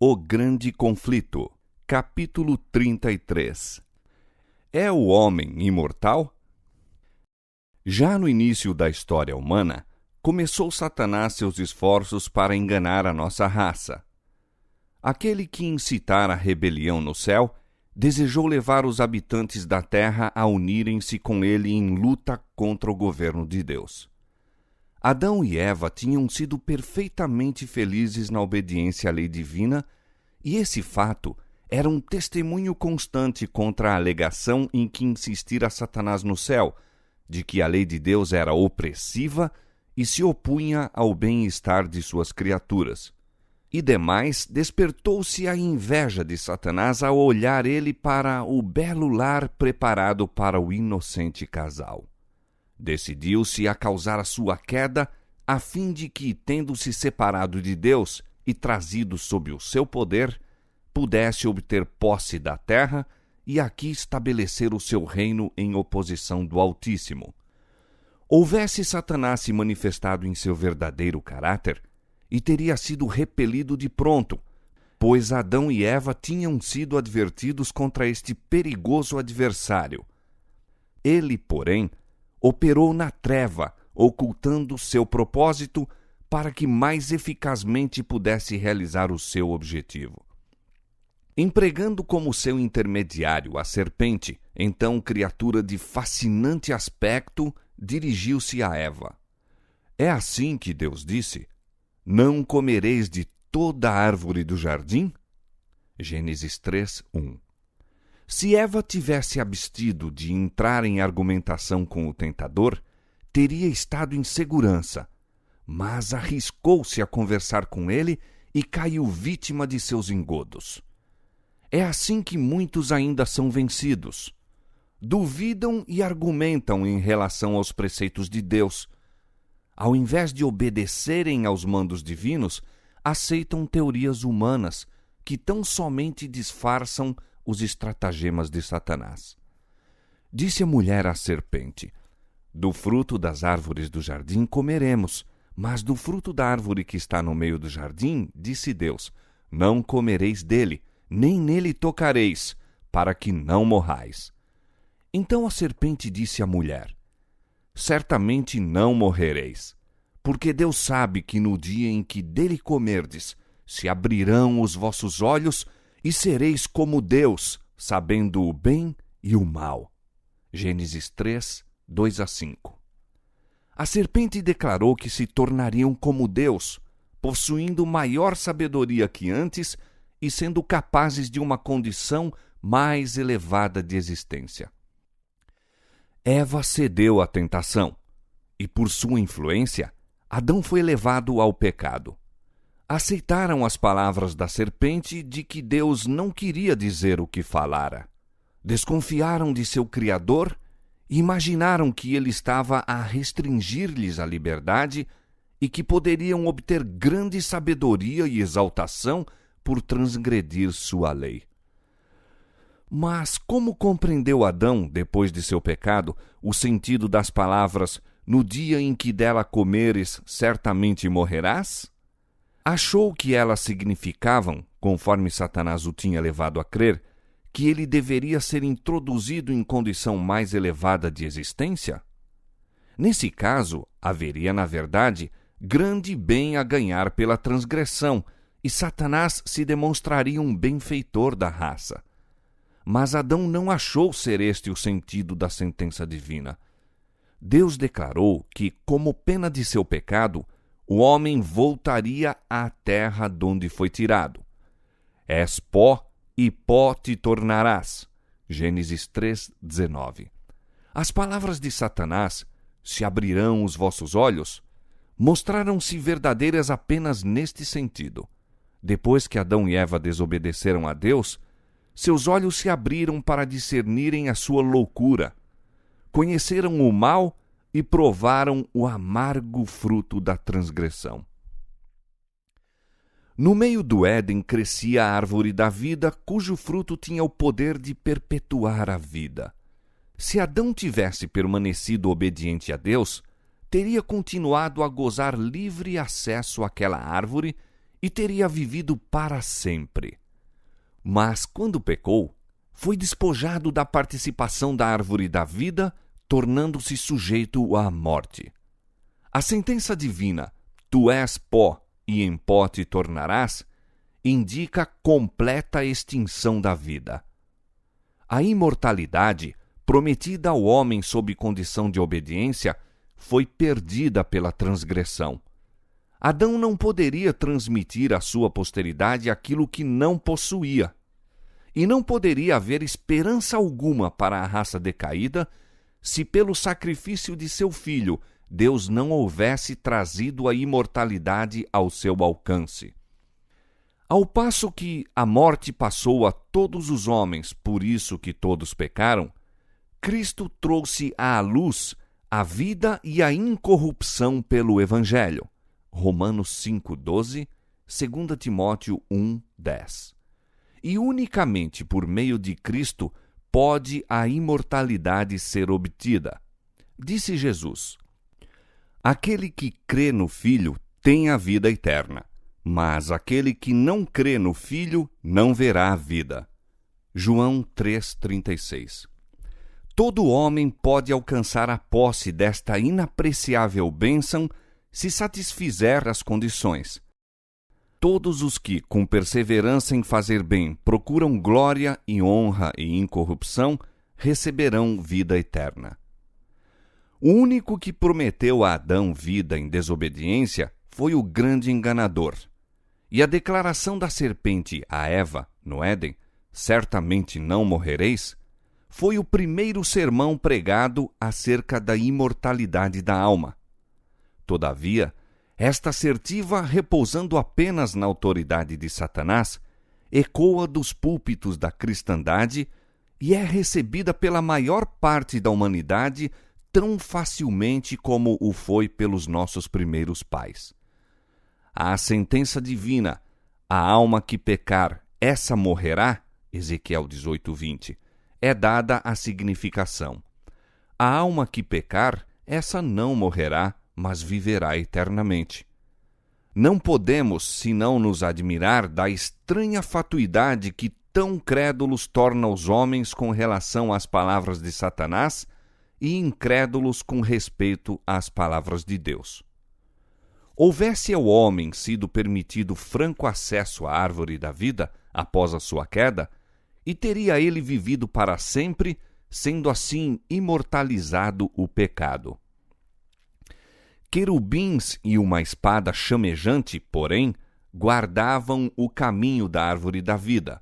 O Grande Conflito, capítulo 33. É o homem imortal? Já no início da história humana, começou Satanás seus esforços para enganar a nossa raça. Aquele que incitar a rebelião no céu, desejou levar os habitantes da terra a unirem-se com ele em luta contra o governo de Deus. Adão e Eva tinham sido perfeitamente felizes na obediência à lei divina, e esse fato era um testemunho constante contra a alegação em que insistira Satanás no céu, de que a lei de Deus era opressiva e se opunha ao bem-estar de suas criaturas. E demais, despertou-se a inveja de Satanás ao olhar ele para o belo lar preparado para o inocente casal. Decidiu-se a causar a sua queda, a fim de que, tendo-se separado de Deus e trazido sob o seu poder, pudesse obter posse da terra e aqui estabelecer o seu reino em oposição do Altíssimo. Houvesse Satanás se manifestado em seu verdadeiro caráter, e teria sido repelido de pronto, pois Adão e Eva tinham sido advertidos contra este perigoso adversário. Ele, porém, operou na treva, ocultando seu propósito para que mais eficazmente pudesse realizar o seu objetivo. Empregando como seu intermediário a serpente, então criatura de fascinante aspecto, dirigiu-se a Eva. É assim que Deus disse: "Não comereis de toda a árvore do jardim?" Gênesis 3:1. Se Eva tivesse abstido de entrar em argumentação com o tentador, teria estado em segurança, mas arriscou-se a conversar com ele e caiu vítima de seus engodos. É assim que muitos ainda são vencidos. Duvidam e argumentam em relação aos preceitos de Deus. Ao invés de obedecerem aos mandos divinos, aceitam teorias humanas que tão somente disfarçam os estratagemas de Satanás. Disse a mulher à serpente: "Do fruto das árvores do jardim comeremos, mas do fruto da árvore que está no meio do jardim, disse Deus: não comereis dele, nem nele tocareis, para que não morrais." Então a serpente disse à mulher: "Certamente não morrereis, porque Deus sabe que no dia em que dele comerdes, se abrirão os vossos olhos e sereis como Deus, sabendo o bem e o mal." Gênesis 3, 2-5. A serpente declarou que se tornariam como Deus, possuindo maior sabedoria que antes e sendo capazes de uma condição mais elevada de existência. Eva cedeu à tentação, e por sua influência, Adão foi levado ao pecado. Aceitaram as palavras da serpente de que Deus não queria dizer o que falara. Desconfiaram de seu Criador e imaginaram que ele estava a restringir-lhes a liberdade e que poderiam obter grande sabedoria e exaltação por transgredir sua lei. Mas como compreendeu Adão, depois de seu pecado, o sentido das palavras "no dia em que dela comeres, certamente morrerás"? Achou que elas significavam, conforme Satanás o tinha levado a crer, que ele deveria ser introduzido em condição mais elevada de existência? Nesse caso, haveria, na verdade, grande bem a ganhar pela transgressão, e Satanás se demonstraria um benfeitor da raça. Mas Adão não achou ser este o sentido da sentença divina. Deus declarou que, como pena de seu pecado, o homem voltaria à terra donde foi tirado. "És pó, e pó te tornarás." Gênesis 3:19. As palavras de Satanás, "se abrirão os vossos olhos", mostraram-se verdadeiras apenas neste sentido. Depois que Adão e Eva desobedeceram a Deus, seus olhos se abriram para discernirem a sua loucura. Conheceram o mal e provaram o amargo fruto da transgressão. No meio do Éden crescia a árvore da vida, cujo fruto tinha o poder de perpetuar a vida. Se Adão tivesse permanecido obediente a Deus, teria continuado a gozar livre acesso àquela árvore e teria vivido para sempre. Mas, quando pecou, foi despojado da participação da árvore da vida, tornando-se sujeito à morte. A sentença divina, tu és pó e em pó te tornarás, indica completa extinção da vida. A imortalidade, prometida ao homem sob condição de obediência, foi perdida pela transgressão. Adão não poderia transmitir à sua posteridade aquilo que não possuía. E não poderia haver esperança alguma para a raça decaída se, pelo sacrifício de seu filho, Deus não houvesse trazido a imortalidade ao seu alcance. Ao passo que a morte passou a todos os homens, por isso que todos pecaram, Cristo trouxe à luz a vida e a incorrupção pelo Evangelho. Romanos 5,12, 2 Timóteo 1,10. E unicamente por meio de Cristo pode a imortalidade ser obtida. Disse Jesus: aquele que crê no Filho tem a vida eterna, mas aquele que não crê no Filho não verá a vida. João 3,36. Todo homem pode alcançar a posse desta inapreciável bênção se satisfizer as condições. Todos os que, com perseverança em fazer bem, procuram glória e honra e incorrupção, receberão vida eterna. O único que prometeu a Adão vida em desobediência foi o grande enganador. E a declaração da serpente a Eva, no Éden, certamente não morrereis, foi o primeiro sermão pregado acerca da imortalidade da alma. Todavia, esta assertiva, repousando apenas na autoridade de Satanás, ecoa dos púlpitos da cristandade e é recebida pela maior parte da humanidade tão facilmente como o foi pelos nossos primeiros pais. A sentença divina, a alma que pecar, essa morrerá, Ezequiel 18:20, é dada a significação. A alma que pecar, essa não morrerá, mas viverá eternamente. Não podemos, senão nos admirar da estranha fatuidade que tão crédulos torna os homens com relação às palavras de Satanás e incrédulos com respeito às palavras de Deus. Houvesse ao homem sido permitido franco acesso à árvore da vida após a sua queda, e teria ele vivido para sempre, sendo assim imortalizado o pecado. Querubins e uma espada chamejante, porém, guardavam o caminho da árvore da vida.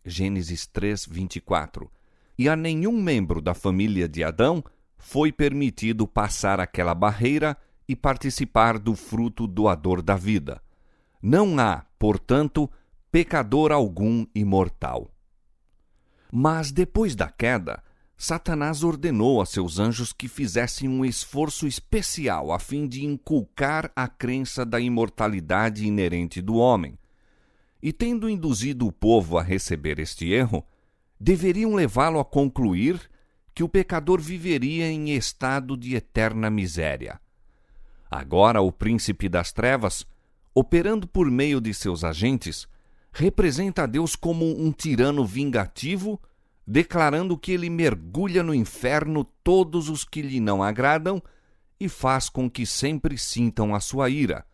Gênesis 3:24. E a nenhum membro da família de Adão foi permitido passar aquela barreira e participar do fruto doador da vida. Não há, portanto, pecador algum imortal. Mas depois da queda, Satanás ordenou a seus anjos que fizessem um esforço especial a fim de inculcar a crença da imortalidade inerente do homem. E tendo induzido o povo a receber este erro, deveriam levá-lo a concluir que o pecador viveria em estado de eterna miséria. Agora o príncipe das trevas, operando por meio de seus agentes, representa a Deus como um tirano vingativo, declarando que ele mergulha no inferno todos os que lhe não agradam e faz com que sempre sintam a sua ira,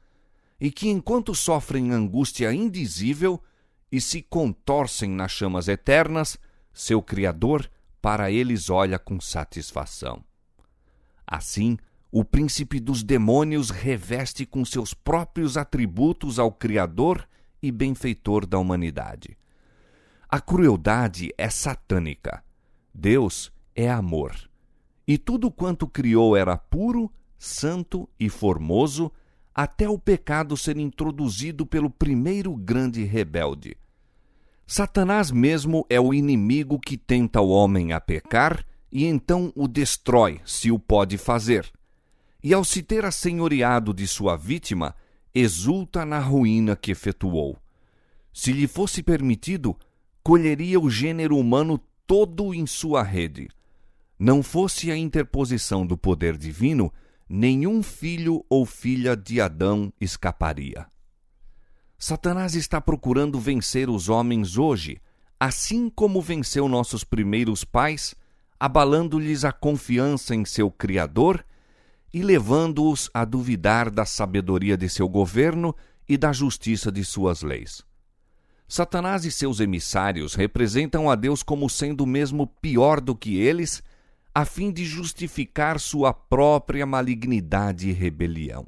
e que enquanto sofrem angústia indizível e se contorcem nas chamas eternas, seu Criador para eles olha com satisfação. Assim, o príncipe dos demônios reveste com seus próprios atributos ao Criador e benfeitor da humanidade. A crueldade é satânica. Deus é amor. E tudo quanto criou era puro, santo e formoso, até o pecado ser introduzido pelo primeiro grande rebelde. Satanás mesmo é o inimigo que tenta o homem a pecar e então o destrói, se o pode fazer. E ao se ter assenhoreado de sua vítima, exulta na ruína que efetuou. Se lhe fosse permitido, colheria o gênero humano todo em sua rede. Não fosse a interposição do poder divino, nenhum filho ou filha de Adão escaparia. Satanás está procurando vencer os homens hoje, assim como venceu nossos primeiros pais, abalando-lhes a confiança em seu Criador e levando-os a duvidar da sabedoria de seu governo e da justiça de suas leis. Satanás e seus emissários representam a Deus como sendo mesmo pior do que eles, a fim de justificar sua própria malignidade e rebelião.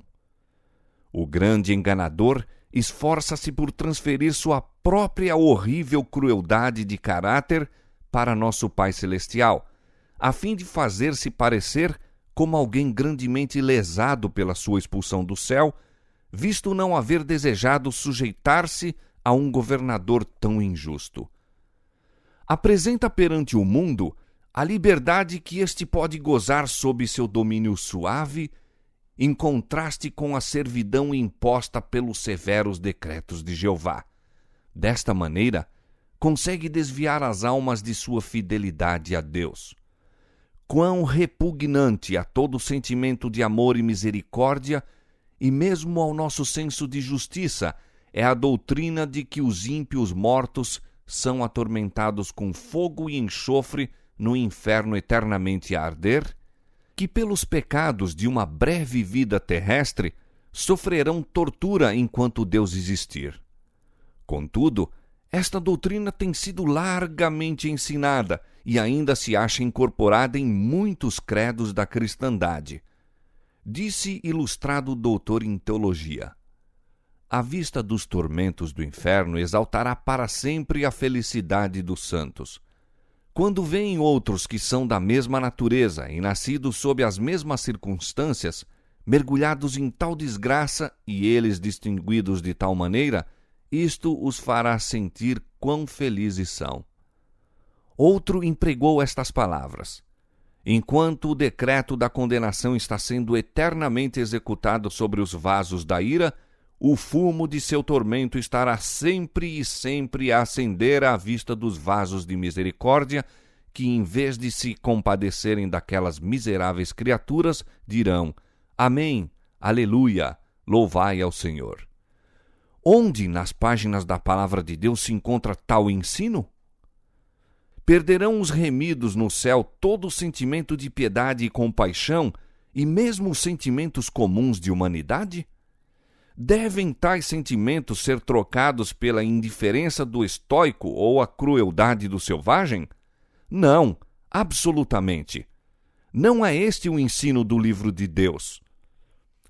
O grande enganador esforça-se por transferir sua própria horrível crueldade de caráter para nosso Pai Celestial, a fim de fazer-se parecer como alguém grandemente lesado pela sua expulsão do céu, visto não haver desejado sujeitar-se a um governador tão injusto. Apresenta perante o mundo a liberdade que este pode gozar sob seu domínio suave, em contraste com a servidão imposta pelos severos decretos de Jeová. Desta maneira, consegue desviar as almas de sua fidelidade a Deus. Quão repugnante a todo sentimento de amor e misericórdia, e mesmo ao nosso senso de justiça, é a doutrina de que os ímpios mortos são atormentados com fogo e enxofre no inferno eternamente a arder, que pelos pecados de uma breve vida terrestre sofrerão tortura enquanto Deus existir. Contudo, esta doutrina tem sido largamente ensinada e ainda se acha incorporada em muitos credos da cristandade. Disse ilustrado doutor em teologia: a vista dos tormentos do inferno exaltará para sempre a felicidade dos santos. Quando veem outros que são da mesma natureza e nascidos sob as mesmas circunstâncias, mergulhados em tal desgraça e eles distinguidos de tal maneira, isto os fará sentir quão felizes são. Outro empregou estas palavras: enquanto o decreto da condenação está sendo eternamente executado sobre os vasos da ira, o fumo de seu tormento estará sempre e sempre a acender à vista dos vasos de misericórdia, que, em vez de se compadecerem daquelas miseráveis criaturas, dirão: Amém, Aleluia, louvai ao Senhor. Onde nas páginas da Palavra de Deus se encontra tal ensino? Perderão os remidos no céu todo o sentimento de piedade e compaixão, e mesmo os sentimentos comuns de humanidade? Devem tais sentimentos ser trocados pela indiferença do estoico ou a crueldade do selvagem? Não, absolutamente. Não é este o ensino do livro de Deus.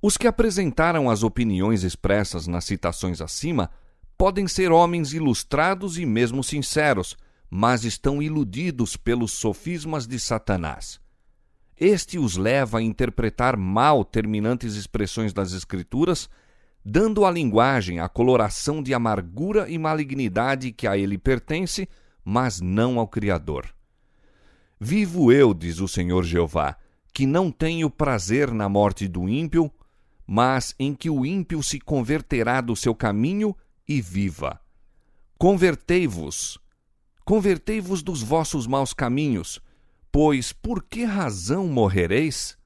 Os que apresentaram as opiniões expressas nas citações acima podem ser homens ilustrados e mesmo sinceros, mas estão iludidos pelos sofismas de Satanás. Este os leva a interpretar mal terminantes expressões das Escrituras, dando à linguagem a coloração de amargura e malignidade que a ele pertence, mas não ao Criador. Vivo eu, diz o Senhor Jeová, que não tenho prazer na morte do ímpio, mas em que o ímpio se converterá do seu caminho e viva. Convertei-vos dos vossos maus caminhos, pois por que razão morrereis?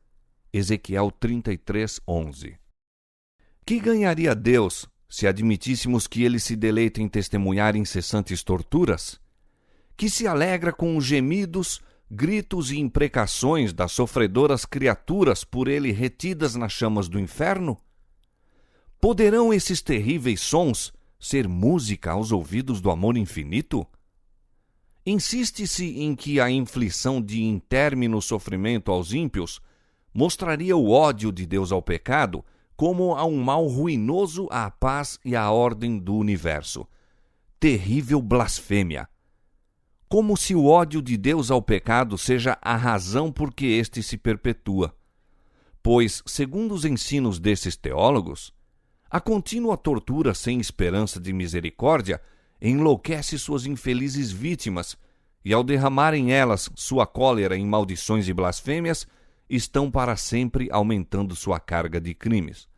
Ezequiel 33:11. Que ganharia Deus se admitíssemos que ele se deleita em testemunhar incessantes torturas? Que se alegra com os gemidos, gritos e imprecações das sofredoras criaturas por ele retidas nas chamas do inferno? Poderão esses terríveis sons ser música aos ouvidos do amor infinito? Insiste-se em que a inflição de intérmino sofrimento aos ímpios mostraria o ódio de Deus ao pecado como a um mal ruinoso à paz e à ordem do universo. Terrível blasfêmia! Como se o ódio de Deus ao pecado seja a razão por que este se perpetua. Pois, segundo os ensinos desses teólogos, a contínua tortura sem esperança de misericórdia enlouquece suas infelizes vítimas, e ao derramarem elas sua cólera em maldições e blasfêmias, estão para sempre aumentando sua carga de crimes.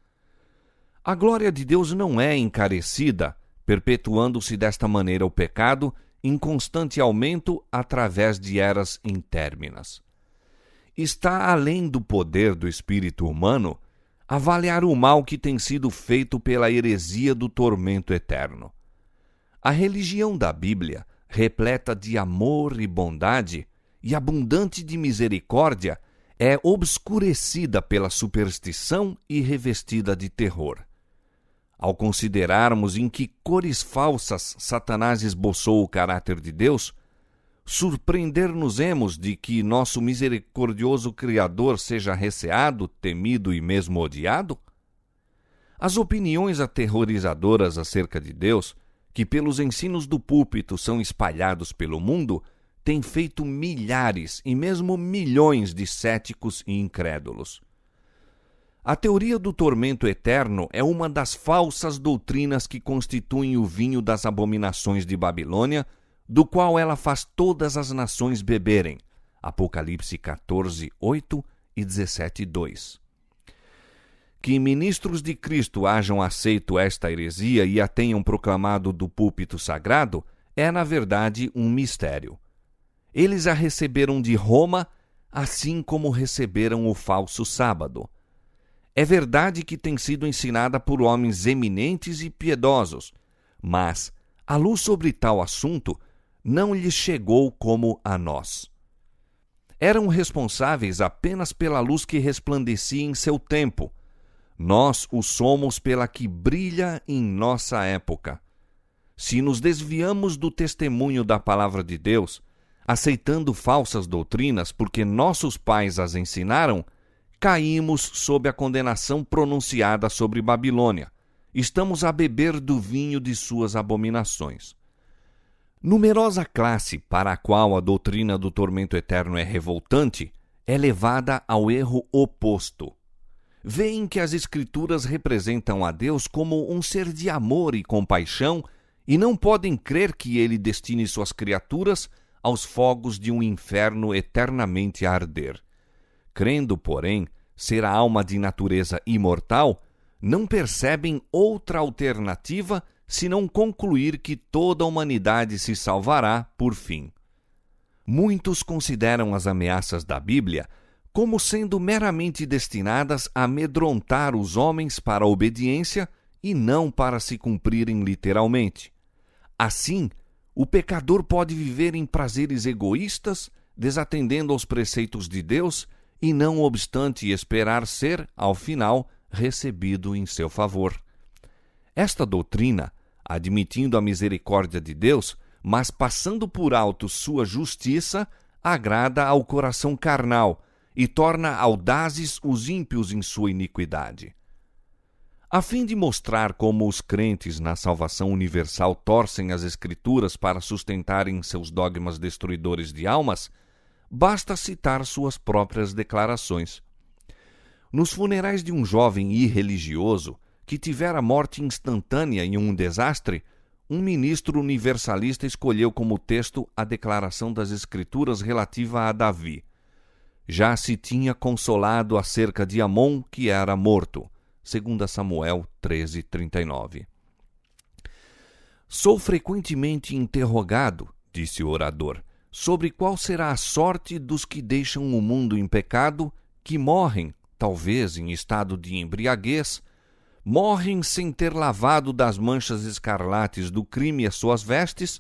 A glória de Deus não é encarecida, perpetuando-se desta maneira o pecado em constante aumento através de eras intérminas. Está além do poder do espírito humano avaliar o mal que tem sido feito pela heresia do tormento eterno. A religião da Bíblia, repleta de amor e bondade e abundante de misericórdia, é obscurecida pela superstição e revestida de terror. Ao considerarmos em que cores falsas Satanás esboçou o caráter de Deus, surpreender-nos-emos de que nosso misericordioso Criador seja receado, temido e mesmo odiado? As opiniões aterrorizadoras acerca de Deus, que pelos ensinos do púlpito são espalhados pelo mundo, têm feito milhares e mesmo milhões de céticos e incrédulos. A teoria do tormento eterno é uma das falsas doutrinas que constituem o vinho das abominações de Babilônia, do qual ela faz todas as nações beberem. Apocalipse 14, 8 e 17, 2. Que ministros de Cristo hajam aceito esta heresia e a tenham proclamado do púlpito sagrado é, na verdade, um mistério. Eles a receberam de Roma, assim como receberam o falso sábado. É verdade que tem sido ensinada por homens eminentes e piedosos, mas a luz sobre tal assunto não lhes chegou como a nós. Eram responsáveis apenas pela luz que resplandecia em seu tempo. Nós o somos pela que brilha em nossa época. Se nos desviamos do testemunho da palavra de Deus, aceitando falsas doutrinas porque nossos pais as ensinaram, caímos sob a condenação pronunciada sobre Babilônia. Estamos a beber do vinho de suas abominações. Numerosa classe para a qual a doutrina do tormento eterno é revoltante é levada ao erro oposto. Veem que as Escrituras representam a Deus como um ser de amor e compaixão e não podem crer que ele destine suas criaturas aos fogos de um inferno eternamente a arder. Crendo, porém, ser a alma de natureza imortal, não percebem outra alternativa senão concluir que toda a humanidade se salvará por fim. Muitos consideram as ameaças da Bíblia como sendo meramente destinadas a amedrontar os homens para a obediência e não para se cumprirem literalmente. Assim, o pecador pode viver em prazeres egoístas, desatendendo aos preceitos de Deus e, não obstante, esperar ser, ao final, recebido em seu favor. Esta doutrina, admitindo a misericórdia de Deus, mas passando por alto sua justiça, agrada ao coração carnal e torna audazes os ímpios em sua iniquidade. A fim de mostrar como os crentes na salvação universal torcem as Escrituras para sustentarem seus dogmas destruidores de almas, basta citar suas próprias declarações. Nos funerais de um jovem irreligioso que tivera morte instantânea em um desastre, um ministro universalista escolheu como texto a declaração das Escrituras relativa a Davi. Já se tinha consolado acerca de Amon, que era morto. 2 Samuel 13:39. Sou frequentemente interrogado, disse o orador, sobre qual será a sorte dos que deixam o mundo em pecado, que morrem, talvez em estado de embriaguez, morrem sem ter lavado das manchas escarlates do crime as suas vestes,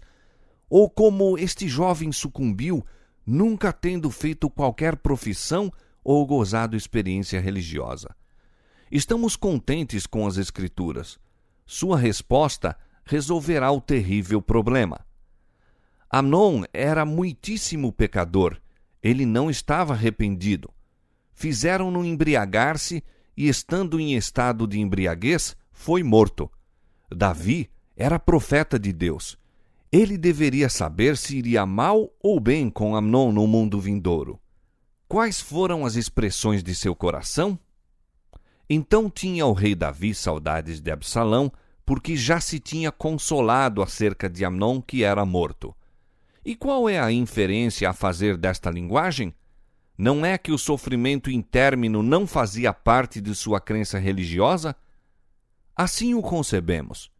ou como este jovem sucumbiu, nunca tendo feito qualquer profissão ou gozado experiência religiosa. Estamos contentes com as Escrituras. Sua resposta resolverá o terrível problema. Amnon era muitíssimo pecador. Ele não estava arrependido. Fizeram-no embriagar-se e, estando em estado de embriaguez, foi morto. Davi era profeta de Deus. Ele deveria saber se iria mal ou bem com Amnon no mundo vindouro. Quais foram as expressões de seu coração? Então tinha o rei Davi saudades de Absalão, porque já se tinha consolado acerca de Amnon, que era morto. E qual é a inferência a fazer desta linguagem? Não é que o sofrimento intérmino não fazia parte de sua crença religiosa? Assim o concebemos.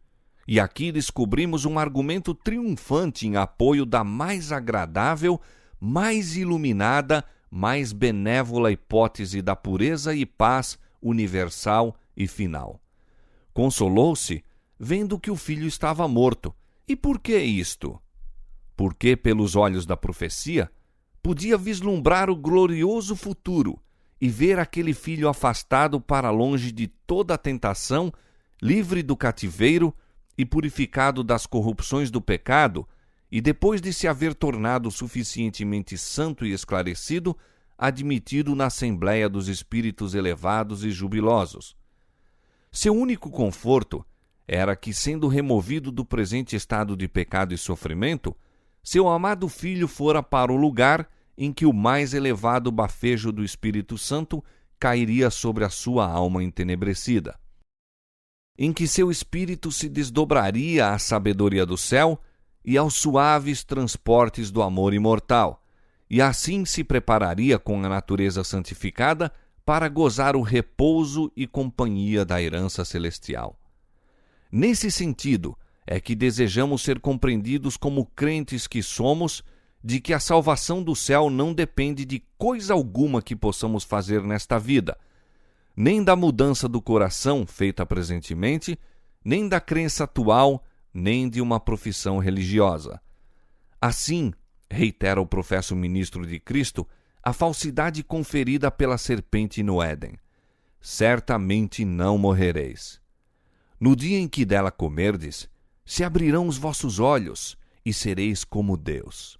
E aqui descobrimos um argumento triunfante em apoio da mais agradável, mais iluminada, mais benévola hipótese da pureza e paz universal e final. Consolou-se vendo que o filho estava morto. E por que isto? Porque, pelos olhos da profecia, podia vislumbrar o glorioso futuro e ver aquele filho afastado para longe de toda a tentação, livre do cativeiro e purificado das corrupções do pecado, e depois de se haver tornado suficientemente santo e esclarecido, admitido na Assembleia dos Espíritos elevados e jubilosos. Seu único conforto era que, sendo removido do presente estado de pecado e sofrimento, seu amado filho fora para o lugar em que o mais elevado bafejo do Espírito Santo cairia sobre a sua alma entenebrecida, em que seu espírito se desdobraria à sabedoria do céu e aos suaves transportes do amor imortal, e assim se prepararia com a natureza santificada para gozar o repouso e companhia da herança celestial. Nesse sentido, é que desejamos ser compreendidos como crentes que somos, de que a salvação do céu não depende de coisa alguma que possamos fazer nesta vida, nem da mudança do coração feita presentemente, nem da crença atual, nem de uma profissão religiosa. Assim, reitera o professo ministro de Cristo, a falsidade conferida pela serpente no Éden: certamente não morrereis. No dia em que dela comerdes, se abrirão os vossos olhos e sereis como Deus.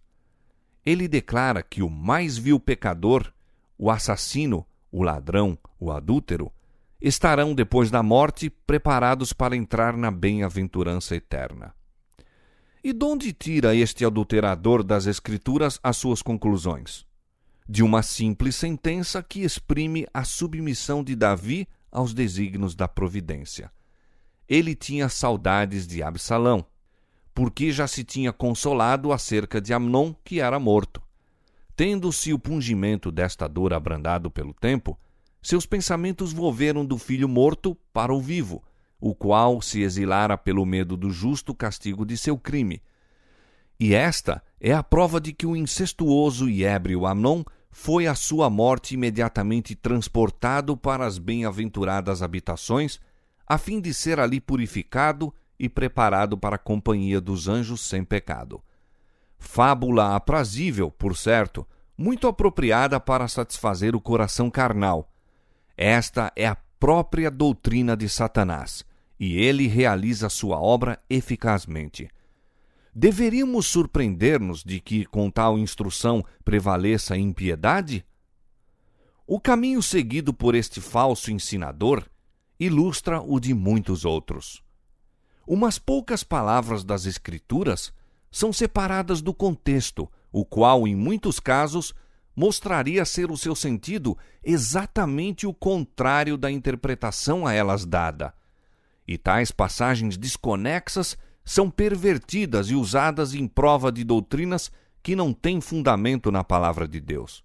Ele declara que o mais vil pecador, o assassino, o ladrão, o adúltero, estarão depois da morte preparados para entrar na bem-aventurança eterna. E de onde tira este adulterador das Escrituras as suas conclusões? De uma simples sentença que exprime a submissão de Davi aos desígnios da providência. Ele tinha saudades de Absalão, porque já se tinha consolado acerca de Amnon, que era morto. Tendo-se o pungimento desta dor abrandado pelo tempo, seus pensamentos volveram do filho morto para o vivo, o qual se exilara pelo medo do justo castigo de seu crime. E esta é a prova de que o incestuoso e ébrio Amnon foi à sua morte imediatamente transportado para as bem-aventuradas habitações, a fim de ser ali purificado e preparado para a companhia dos anjos sem pecado. Fábula aprazível, por certo, muito apropriada para satisfazer o coração carnal. Esta é a própria doutrina de Satanás, e ele realiza sua obra eficazmente. Deveríamos surpreender-nos de que, com tal instrução, prevaleça a impiedade? O caminho seguido por este falso ensinador ilustra o de muitos outros. Umas poucas palavras das Escrituras são separadas do contexto, o qual, em muitos casos, mostraria ser o seu sentido exatamente o contrário da interpretação a elas dada. E tais passagens desconexas são pervertidas e usadas em prova de doutrinas que não têm fundamento na palavra de Deus.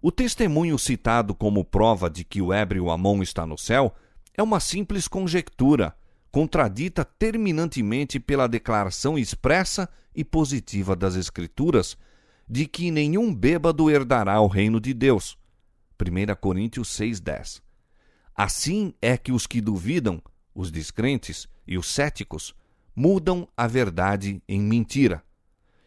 O testemunho citado como prova de que o ébrio Amon está no céu é uma simples conjectura, contradita terminantemente pela declaração expressa e positiva das Escrituras de que nenhum bêbado herdará o reino de Deus. 1 Coríntios 6:10. Assim é que os que duvidam, os descrentes e os céticos, mudam a verdade em mentira.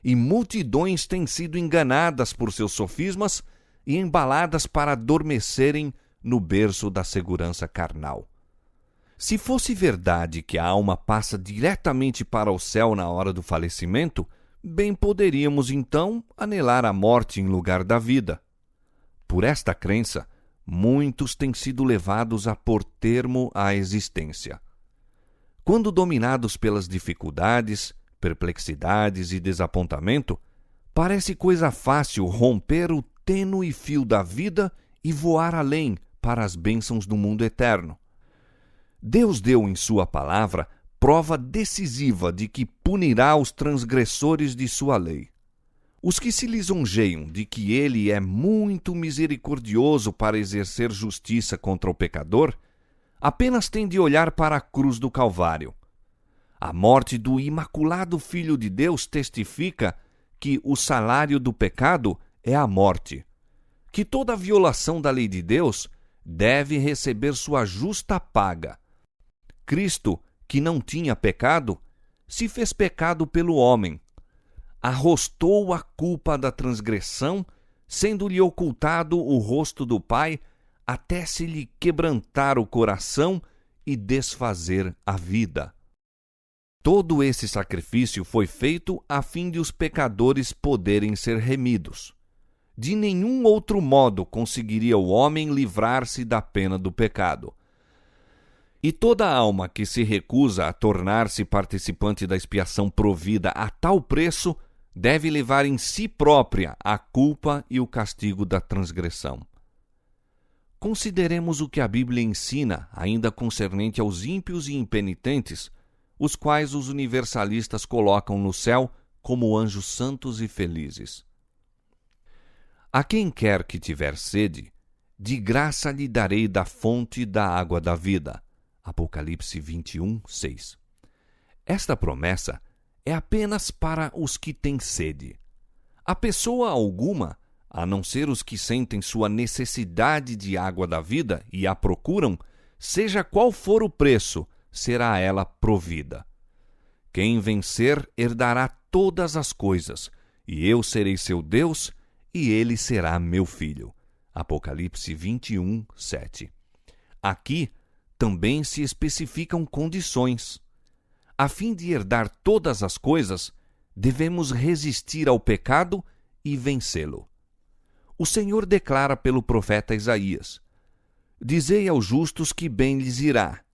E multidões têm sido enganadas por seus sofismas e embaladas para adormecerem no berço da segurança carnal. Se fosse verdade que a alma passa diretamente para o céu na hora do falecimento, bem poderíamos então anelar a morte em lugar da vida. Por esta crença, muitos têm sido levados a pôr termo à existência. Quando dominados pelas dificuldades, perplexidades e desapontamento, parece coisa fácil romper o tênue fio da vida e voar além para as bênçãos do mundo eterno. Deus deu em sua palavra prova decisiva de que punirá os transgressores de sua lei. Os que se lisonjeiam de que ele é muito misericordioso para exercer justiça contra o pecador, apenas têm de olhar para a cruz do Calvário. A morte do imaculado Filho de Deus testifica que o salário do pecado é a morte, que toda violação da lei de Deus deve receber sua justa paga. Cristo, que não tinha pecado, se fez pecado pelo homem. Arrostou a culpa da transgressão, sendo-lhe ocultado o rosto do Pai, até se lhe quebrantar o coração e desfazer a vida. Todo esse sacrifício foi feito a fim de os pecadores poderem ser remidos. De nenhum outro modo conseguiria o homem livrar-se da pena do pecado. E toda alma que se recusa a tornar-se participante da expiação provida a tal preço deve levar em si própria a culpa e o castigo da transgressão. Consideremos o que a Bíblia ensina ainda concernente aos ímpios e impenitentes, os quais os universalistas colocam no céu como anjos santos e felizes. A quem quer que tiver sede, de graça lhe darei da fonte da água da vida. Apocalipse 21, 6. Esta promessa é apenas para os que têm sede. A pessoa alguma, a não ser os que sentem sua necessidade de água da vida e a procuram, seja qual for o preço, será ela provida. Quem vencer herdará todas as coisas, e eu serei seu Deus, e ele será meu filho. Apocalipse 21, 7. Aqui também se especificam condições. A fim de herdar todas as coisas, devemos resistir ao pecado e vencê-lo. O Senhor declara pelo profeta Isaías: Dizei aos justos que bem lhes irá.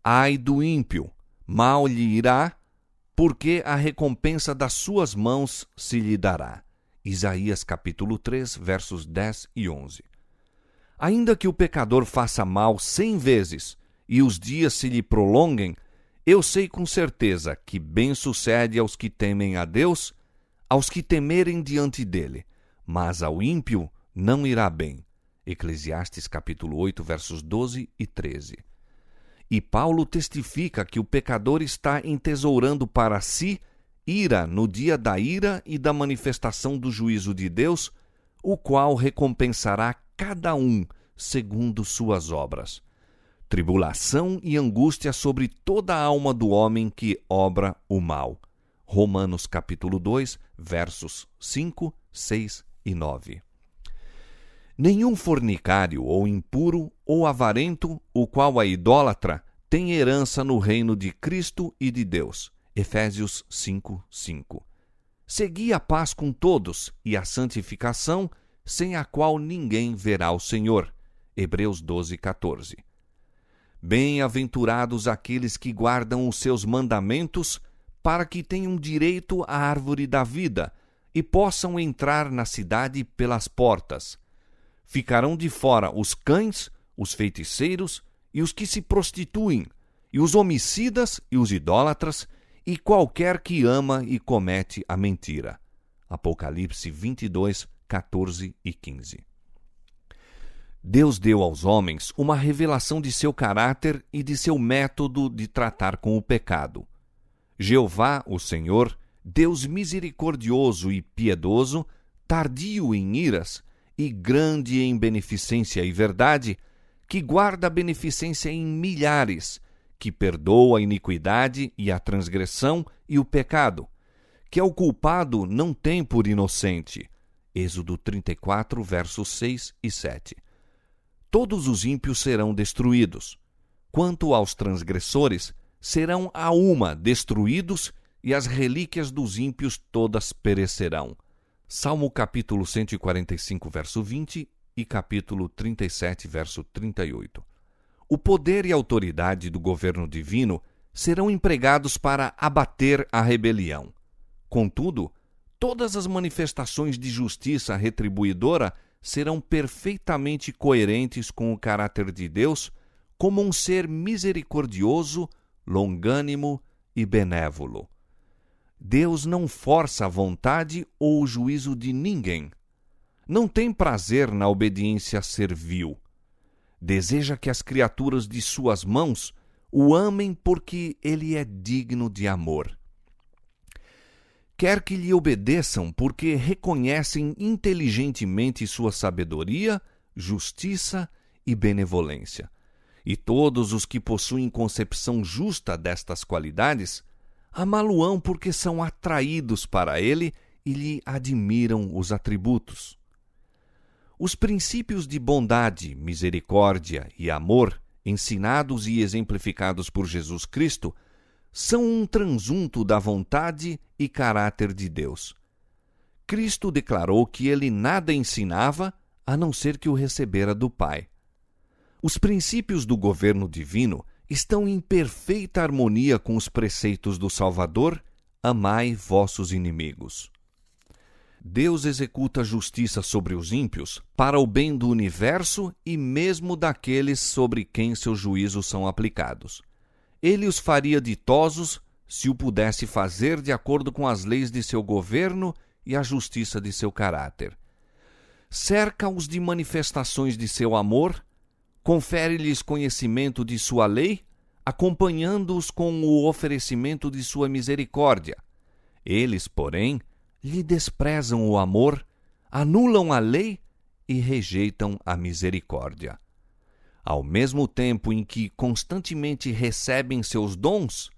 Ai do ímpio, mal lhe irá, porque a recompensa das suas mãos se lhe dará. Isaías capítulo 3, versos 10 e 11. Ainda que o pecador faça mal 100 vezes e os dias se lhe prolonguem, eu sei com certeza que bem sucede aos que temem a Deus, aos que temerem diante dele, mas ao ímpio não irá bem. Eclesiastes capítulo 8, versos 12 e 13. E Paulo testifica que o pecador está entesourando para si ira no dia da ira e da manifestação do juízo de Deus, o qual recompensará cada um segundo suas obras. Tribulação e angústia sobre toda a alma do homem que obra o mal. Romanos capítulo 2, versos 5, 6 e 9. Nenhum fornicário ou impuro ou avarento, o qual é idólatra, tem herança no reino de Cristo e de Deus. Efésios 5, 5. Segui a paz com todos e a santificação, sem a qual ninguém verá o Senhor. Hebreus 12, 14. Bem-aventurados aqueles que guardam os seus mandamentos, para que tenham direito à árvore da vida e possam entrar na cidade pelas portas. Ficarão de fora os cães, os feiticeiros e os que se prostituem, e os homicidas e os idólatras, e qualquer que ama e comete a mentira. Apocalipse 22, 14 e 15. Deus deu aos homens uma revelação de seu caráter e de seu método de tratar com o pecado. Jeová, o Senhor, Deus misericordioso e piedoso, tardio em iras e grande em beneficência e verdade, que guarda a beneficência em milhares, que perdoa a iniquidade e a transgressão e o pecado, que ao culpado não tem por inocente. Êxodo 34, versos 6 e 7. Todos os ímpios serão destruídos. Quanto aos transgressores, serão a uma destruídos, e as relíquias dos ímpios todas perecerão. Salmo capítulo 145, verso 20 e capítulo 37, verso 38. O poder e a autoridade do governo divino serão empregados para abater a rebelião. Contudo, todas as manifestações de justiça retribuidora serão perfeitamente coerentes com o caráter de Deus como um ser misericordioso, longânimo e benévolo. Deus não força a vontade ou o juízo de ninguém. Não tem prazer na obediência servil. Deseja que as criaturas de suas mãos o amem porque ele é digno de amor. Quer que lhe obedeçam porque reconhecem inteligentemente sua sabedoria, justiça e benevolência. E todos os que possuem concepção justa destas qualidades amá-lo-ão porque são atraídos para ele e lhe admiram os atributos. Os princípios de bondade, misericórdia e amor, ensinados e exemplificados por Jesus Cristo, são um transunto da vontade e caráter de Deus. Cristo declarou que ele nada ensinava a não ser que o recebera do Pai. Os princípios do governo divino estão em perfeita harmonia com os preceitos do Salvador: amai vossos inimigos. Deus executa justiça sobre os ímpios para o bem do universo e mesmo daqueles sobre quem seus juízos são aplicados. Ele os faria ditosos se o pudesse fazer de acordo com as leis de seu governo e a justiça de seu caráter. Cerca-os de manifestações de seu amor, confere-lhes conhecimento de sua lei, acompanhando-os com o oferecimento de sua misericórdia. Eles, porém, lhe desprezam o amor, anulam a lei e rejeitam a misericórdia. Ao mesmo tempo em que constantemente recebem seus dons,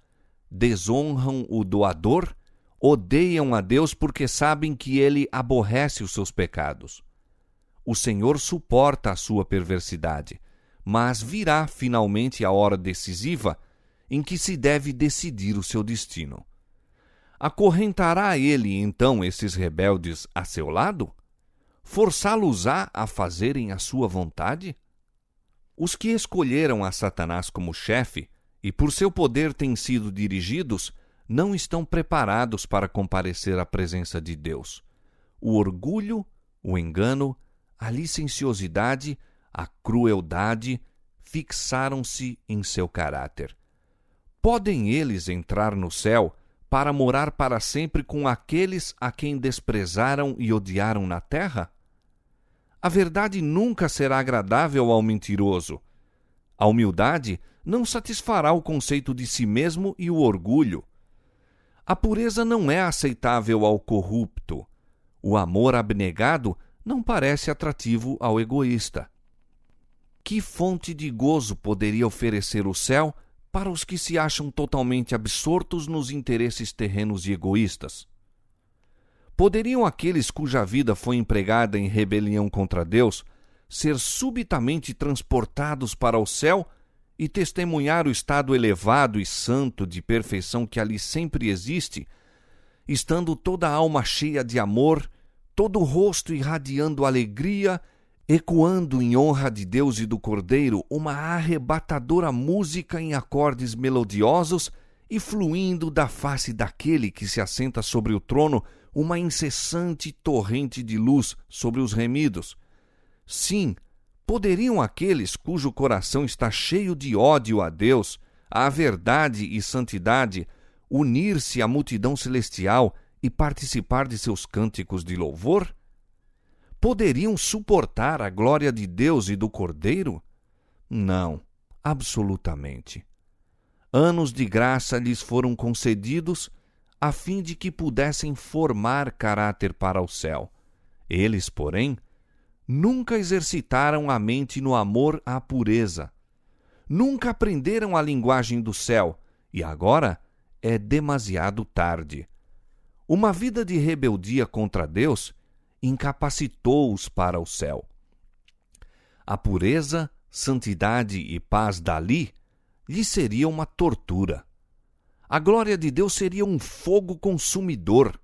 desonram o doador, odeiam a Deus porque sabem que ele aborrece os seus pecados. O Senhor suporta a sua perversidade, mas virá finalmente a hora decisiva em que se deve decidir o seu destino. Acorrentará ele, então, esses rebeldes a seu lado? Forçá-los-á a fazerem a sua vontade? Os que escolheram a Satanás como chefe e por seu poder têm sido dirigidos, não estão preparados para comparecer à presença de Deus. O orgulho, o engano, a licenciosidade, a crueldade fixaram-se em seu caráter. Podem eles entrar no céu para morar para sempre com aqueles a quem desprezaram e odiaram na terra? A verdade nunca será agradável ao mentiroso. A humildade não satisfará o conceito de si mesmo e o orgulho. A pureza não é aceitável ao corrupto. O amor abnegado não parece atrativo ao egoísta. Que fonte de gozo poderia oferecer o céu para os que se acham totalmente absortos nos interesses terrenos e egoístas? Poderiam aqueles cuja vida foi empregada em rebelião contra Deus ser subitamente transportados para o céu e testemunhar o estado elevado e santo de perfeição que ali sempre existe, estando toda a alma cheia de amor, todo o rosto irradiando alegria, ecoando em honra de Deus e do Cordeiro uma arrebatadora música em acordes melodiosos e fluindo da face daquele que se assenta sobre o trono uma incessante torrente de luz sobre os remidos? Sim, poderiam aqueles cujo coração está cheio de ódio a Deus, à verdade e santidade, unir-se à multidão celestial e participar de seus cânticos de louvor? Poderiam suportar a glória de Deus e do Cordeiro? Não, absolutamente. Anos de graça lhes foram concedidos a fim de que pudessem formar caráter para o céu. Eles, porém, nunca exercitaram a mente no amor à pureza. Nunca aprenderam a linguagem do céu, e agora é demasiado tarde. Uma vida de rebeldia contra Deus incapacitou-os para o céu. A pureza, santidade e paz dali lhe seria uma tortura. A glória de Deus seria um fogo consumidor.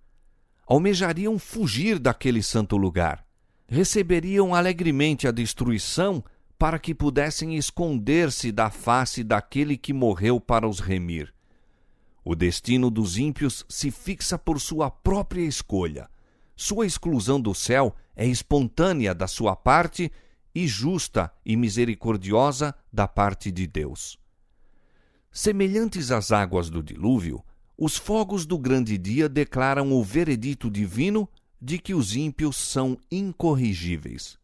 Almejariam fugir daquele santo lugar. Receberiam alegremente a destruição para que pudessem esconder-se da face daquele que morreu para os remir. O destino dos ímpios se fixa por sua própria escolha. Sua exclusão do céu é espontânea da sua parte e justa e misericordiosa da parte de Deus. Semelhantes às águas do dilúvio, os fogos do grande dia declaram o veredito divino de que os ímpios são incorrigíveis.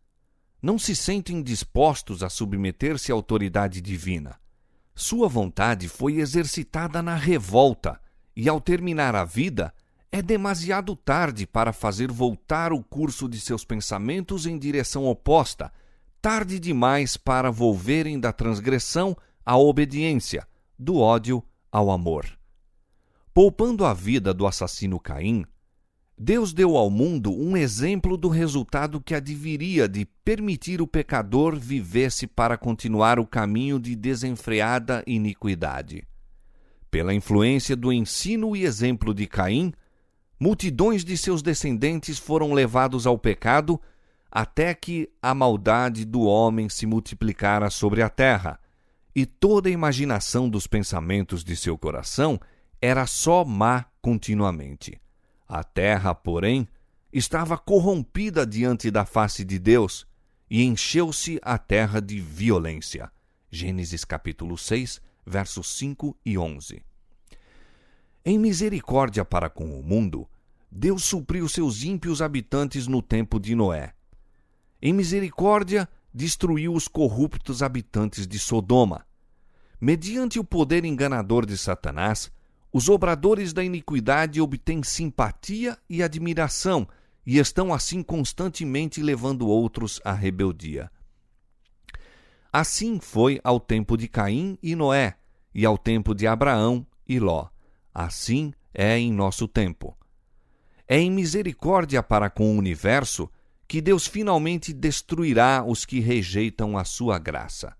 Não se sentem dispostos a submeter-se à autoridade divina. Sua vontade foi exercitada na revolta e, ao terminar a vida, é demasiado tarde para fazer voltar o curso de seus pensamentos em direção oposta, tarde demais para volverem da transgressão à obediência, do ódio ao amor. Poupando a vida do assassino Caim, Deus deu ao mundo um exemplo do resultado que adviria de permitir o pecador vivesse para continuar o caminho de desenfreada iniquidade. Pela influência do ensino e exemplo de Caim, multidões de seus descendentes foram levados ao pecado até que a maldade do homem se multiplicara sobre a terra, e toda a imaginação dos pensamentos de seu coração era só má continuamente. A terra, porém, estava corrompida diante da face de Deus, e encheu-se a terra de violência. Gênesis capítulo 6, versos 5 e 11. Em misericórdia para com o mundo, Deus supriu seus ímpios habitantes no tempo de Noé. Em misericórdia, destruiu os corruptos habitantes de Sodoma. Mediante o poder enganador de Satanás, os obradores da iniquidade obtêm simpatia e admiração e estão assim constantemente levando outros à rebeldia. Assim foi ao tempo de Caim e Noé, e ao tempo de Abraão e Ló. Assim é em nosso tempo. É em misericórdia para com o universo que Deus finalmente destruirá os que rejeitam a sua graça.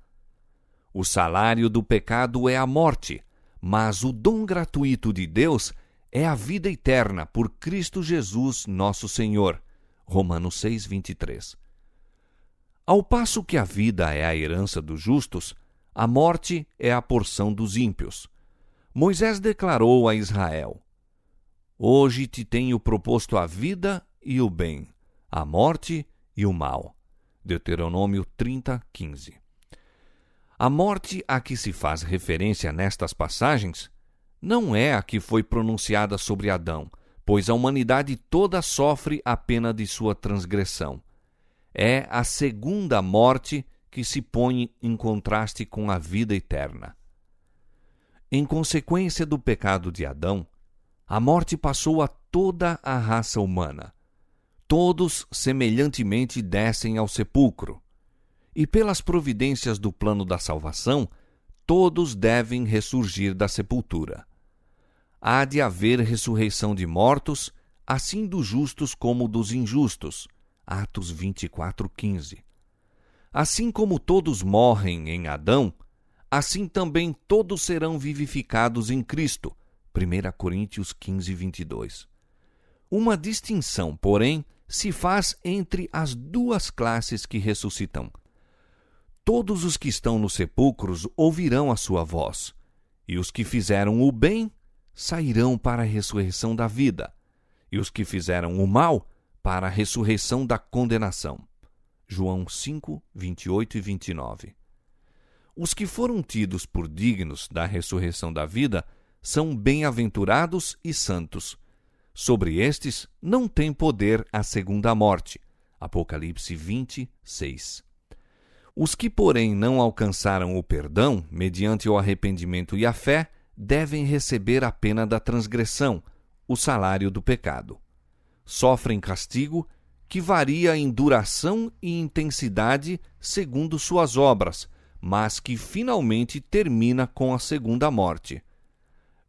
O salário do pecado é a morte, mas o dom gratuito de Deus é a vida eterna por Cristo Jesus, nosso Senhor. Romanos 6, 23. Ao passo que a vida é a herança dos justos, a morte é a porção dos ímpios. Moisés declarou a Israel: Hoje te tenho proposto a vida e o bem, a morte e o mal. Deuteronômio 30, 15. A morte a que se faz referência nestas passagens não é a que foi pronunciada sobre Adão, pois a humanidade toda sofre a pena de sua transgressão. É a segunda morte que se põe em contraste com a vida eterna. Em consequência do pecado de Adão, a morte passou a toda a raça humana. Todos semelhantemente descem ao sepulcro. E pelas providências do plano da salvação, todos devem ressurgir da sepultura. Há de haver ressurreição de mortos, assim dos justos como dos injustos. Atos 24:15. Assim como todos morrem em Adão, assim também todos serão vivificados em Cristo. 1 Coríntios 15:22. Uma distinção, porém, se faz entre as duas classes que ressuscitam. Todos os que estão nos sepulcros ouvirão a sua voz, e os que fizeram o bem sairão para a ressurreição da vida, e os que fizeram o mal para a ressurreição da condenação. João 5, 28 e 29. Os que foram tidos por dignos da ressurreição da vida são bem-aventurados e santos. Sobre estes não tem poder a segunda morte. Apocalipse 20, 6. Os que, porém, não alcançaram o perdão, mediante o arrependimento e a fé, devem receber a pena da transgressão, o salário do pecado. Sofrem castigo que varia em duração e intensidade segundo suas obras, mas que finalmente termina com a segunda morte.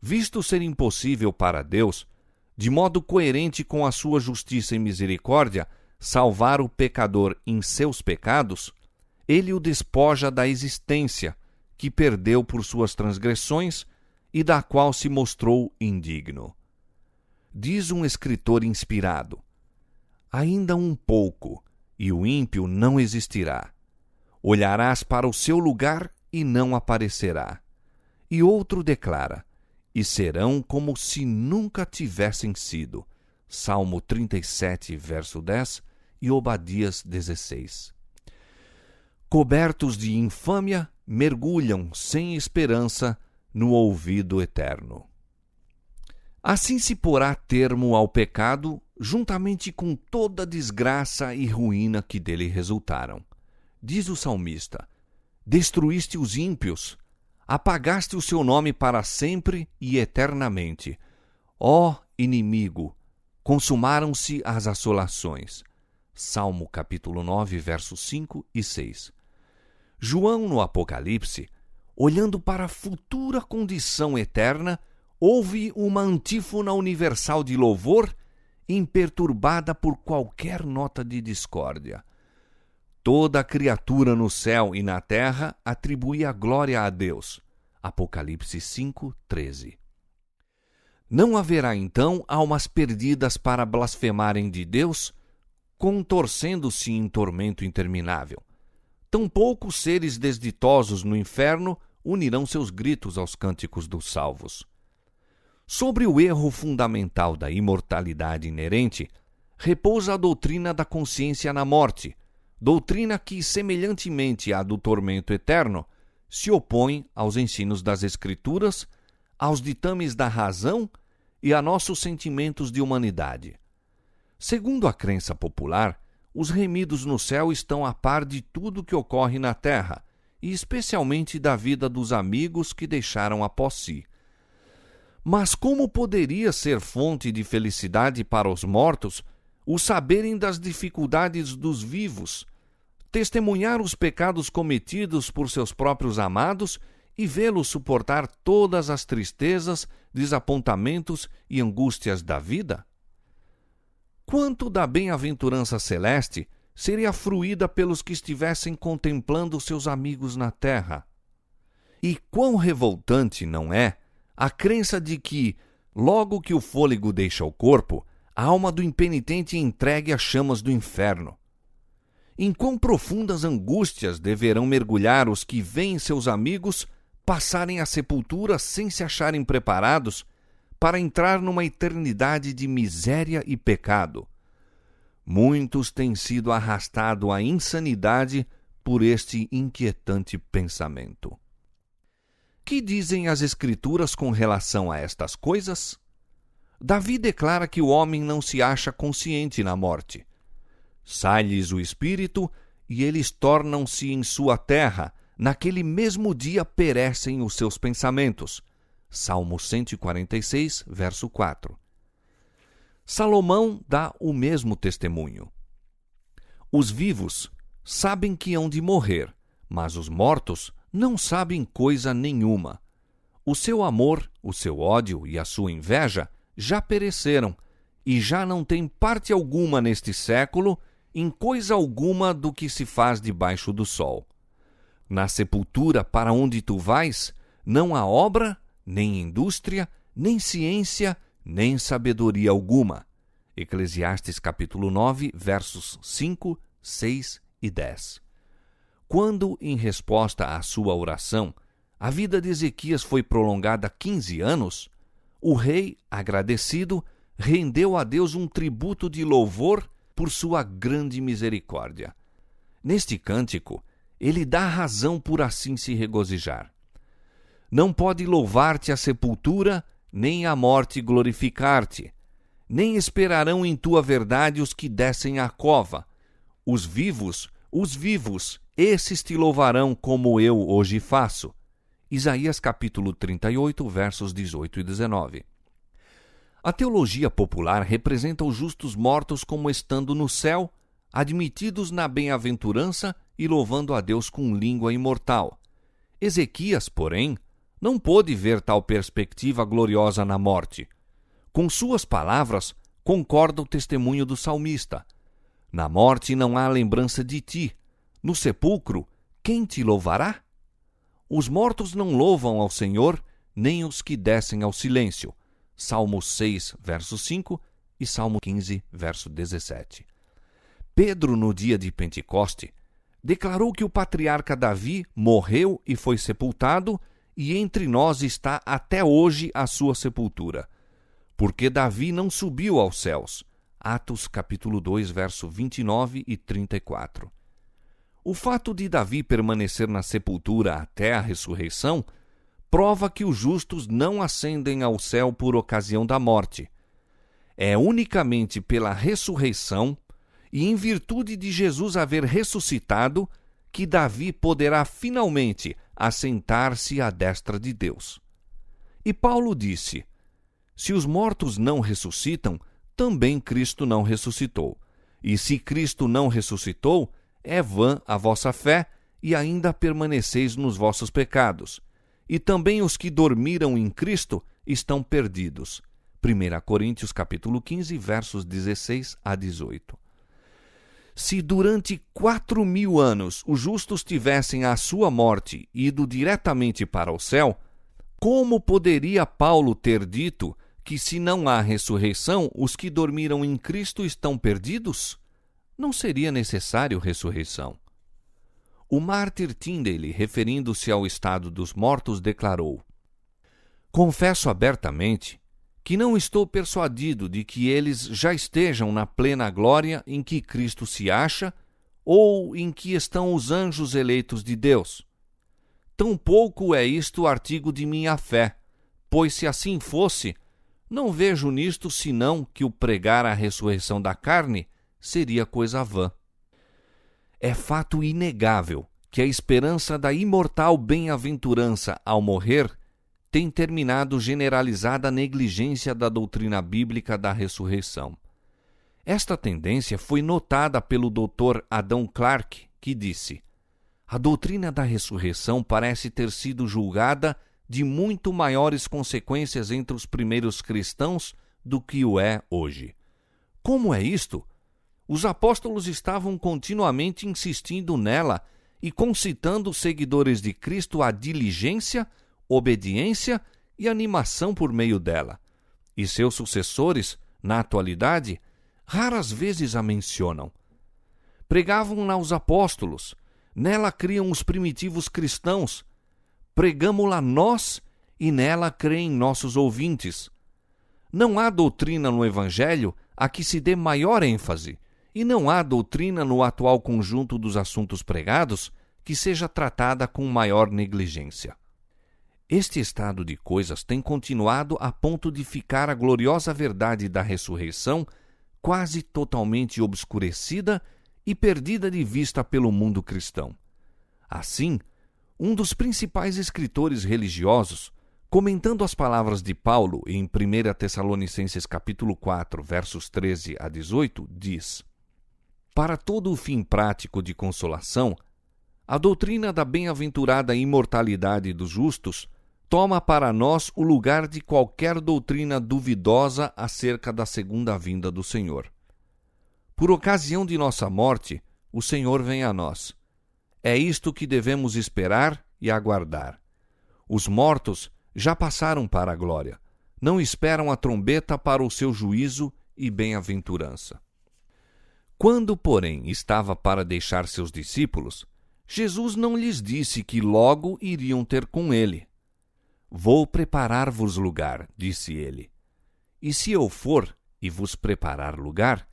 Visto ser impossível para Deus, de modo coerente com a sua justiça e misericórdia, salvar o pecador em seus pecados, ele o despoja da existência, que perdeu por suas transgressões e da qual se mostrou indigno. Diz um escritor inspirado: ainda um pouco, e o ímpio não existirá. Olharás para o seu lugar e não aparecerá. E outro declara: e serão como se nunca tivessem sido. Salmo 37, verso 10 e Obadias 16. Cobertos de infâmia, mergulham sem esperança no ouvido eterno. Assim se porá termo ao pecado, juntamente com toda a desgraça e ruína que dele resultaram. Diz o salmista: destruíste os ímpios, apagaste o seu nome para sempre e eternamente. Ó inimigo, consumaram-se as assolações. Salmo capítulo 9, versos 5 e 6. João, no Apocalipse, olhando para a futura condição eterna, ouve uma antífona universal de louvor imperturbada por qualquer nota de discórdia. Toda criatura no céu e na terra atribui a glória a Deus. Apocalipse 5, 13. Não haverá então almas perdidas para blasfemarem de Deus, contorcendo-se em tormento interminável. Tampouco seres desditosos no inferno unirão seus gritos aos cânticos dos salvos. Sobre o erro fundamental da imortalidade inerente, repousa a doutrina da consciência na morte, doutrina que, semelhantemente à do tormento eterno, se opõe aos ensinos das Escrituras, aos ditames da razão e a nossos sentimentos de humanidade. Segundo a crença popular, os remidos no céu estão a par de tudo que ocorre na terra, e especialmente da vida dos amigos que deixaram após si. Mas como poderia ser fonte de felicidade para os mortos o saberem das dificuldades dos vivos, testemunhar os pecados cometidos por seus próprios amados e vê-los suportar todas as tristezas, desapontamentos e angústias da vida? Quanto da bem-aventurança celeste seria fruída pelos que estivessem contemplando seus amigos na terra? E quão revoltante, não é, a crença de que, logo que o fôlego deixa o corpo, a alma do impenitente é entregue às chamas do inferno. Em quão profundas angústias deverão mergulhar os que veem seus amigos passarem a sepultura sem se acharem preparados para entrar numa eternidade de miséria e pecado. Muitos têm sido arrastados à insanidade por este inquietante pensamento. Que dizem as Escrituras com relação a estas coisas? Davi declara que o homem não se acha consciente na morte. Sai-lhes o espírito e eles tornam-se em sua terra. Naquele mesmo dia perecem os seus pensamentos. Salmo 146, verso 4. Salomão dá o mesmo testemunho. Os vivos sabem que hão de morrer, mas os mortos não sabem coisa nenhuma. O seu amor, o seu ódio e a sua inveja já pereceram, e já não têm parte alguma neste século em coisa alguma do que se faz debaixo do sol. Na sepultura para onde tu vais, não há obra, nem indústria, nem ciência, nem sabedoria alguma. Eclesiastes capítulo 9, versos 5, 6 e 10. Quando, em resposta à sua oração, a vida de Ezequias foi prolongada 15 anos, o rei, agradecido, rendeu a Deus um tributo de louvor por sua grande misericórdia. Neste cântico, ele dá razão por assim se regozijar. Não pode louvar-te a sepultura, nem a morte glorificar-te. Nem esperarão em tua verdade os que descem à cova. Os vivos, esses te louvarão como eu hoje faço. Isaías capítulo 38, versos 18 e 19. A teologia popular representa os justos mortos como estando no céu, admitidos na bem-aventurança e louvando a Deus com língua imortal. Ezequias, porém, não pôde ver tal perspectiva gloriosa na morte. Com suas palavras, concorda o testemunho do salmista. Na morte não há lembrança de ti. No sepulcro, quem te louvará? Os mortos não louvam ao Senhor, nem os que descem ao silêncio. Salmo 6, verso 5 e Salmo 15, verso 17. Pedro, no dia de Pentecoste, declarou que o patriarca Davi morreu e foi sepultado, e entre nós está até hoje a sua sepultura. Porque Davi não subiu aos céus. Atos capítulo 2, verso 29 e 34. O fato de Davi permanecer na sepultura até a ressurreição prova que os justos não ascendem ao céu por ocasião da morte. É unicamente pela ressurreição e em virtude de Jesus haver ressuscitado que Davi poderá finalmente assentar-se à destra de Deus. E Paulo disse: se os mortos não ressuscitam, também Cristo não ressuscitou. E se Cristo não ressuscitou, é vã a vossa fé, e ainda permaneceis nos vossos pecados. E também os que dormiram em Cristo estão perdidos. 1 Coríntios capítulo 15, versos 16 a 18. Se durante 4.000 anos os justos tivessem a sua morte ido diretamente para o céu, como poderia Paulo ter dito que se não há ressurreição, os que dormiram em Cristo estão perdidos? Não seria necessário ressurreição. O mártir Tyndale, referindo-se ao estado dos mortos, declarou: confesso abertamente que não estou persuadido de que eles já estejam na plena glória em que Cristo se acha ou em que estão os anjos eleitos de Deus. Tampouco é isto artigo de minha fé, pois se assim fosse, não vejo nisto senão que o pregar a ressurreição da carne seria coisa vã. É fato inegável que a esperança da imortal bem-aventurança ao morrer tem terminado generalizada a negligência da doutrina bíblica da ressurreição. Esta tendência foi notada pelo Dr. Adam Clarke, que disse: a doutrina da ressurreição parece ter sido julgada de muito maiores consequências entre os primeiros cristãos do que o é hoje. Como é isto? Os apóstolos estavam continuamente insistindo nela e concitando os seguidores de Cristo à diligência, obediência e animação por meio dela. E seus sucessores, na atualidade, raras vezes a mencionam. Pregavam-na os apóstolos, nela criam os primitivos cristãos, pregamo-la nós e nela creem nossos ouvintes. Não há doutrina no Evangelho a que se dê maior ênfase, e não há doutrina no atual conjunto dos assuntos pregados que seja tratada com maior negligência. Este estado de coisas tem continuado a ponto de ficar a gloriosa verdade da ressurreição quase totalmente obscurecida e perdida de vista pelo mundo cristão. Assim, um dos principais escritores religiosos, comentando as palavras de Paulo em 1 Tessalonicenses capítulo 4, versos 13 a 18, diz: para todo o fim prático de consolação, a doutrina da bem-aventurada imortalidade dos justos toma para nós o lugar de qualquer doutrina duvidosa acerca da segunda vinda do Senhor. Por ocasião de nossa morte, o Senhor vem a nós. É isto que devemos esperar e aguardar. Os mortos já passaram para a glória. Não esperam a trombeta para o seu juízo e bem-aventurança. Quando, porém, estava para deixar seus discípulos, Jesus não lhes disse que logo iriam ter com ele. Vou preparar-vos lugar, disse ele. E se eu for e vos preparar lugar,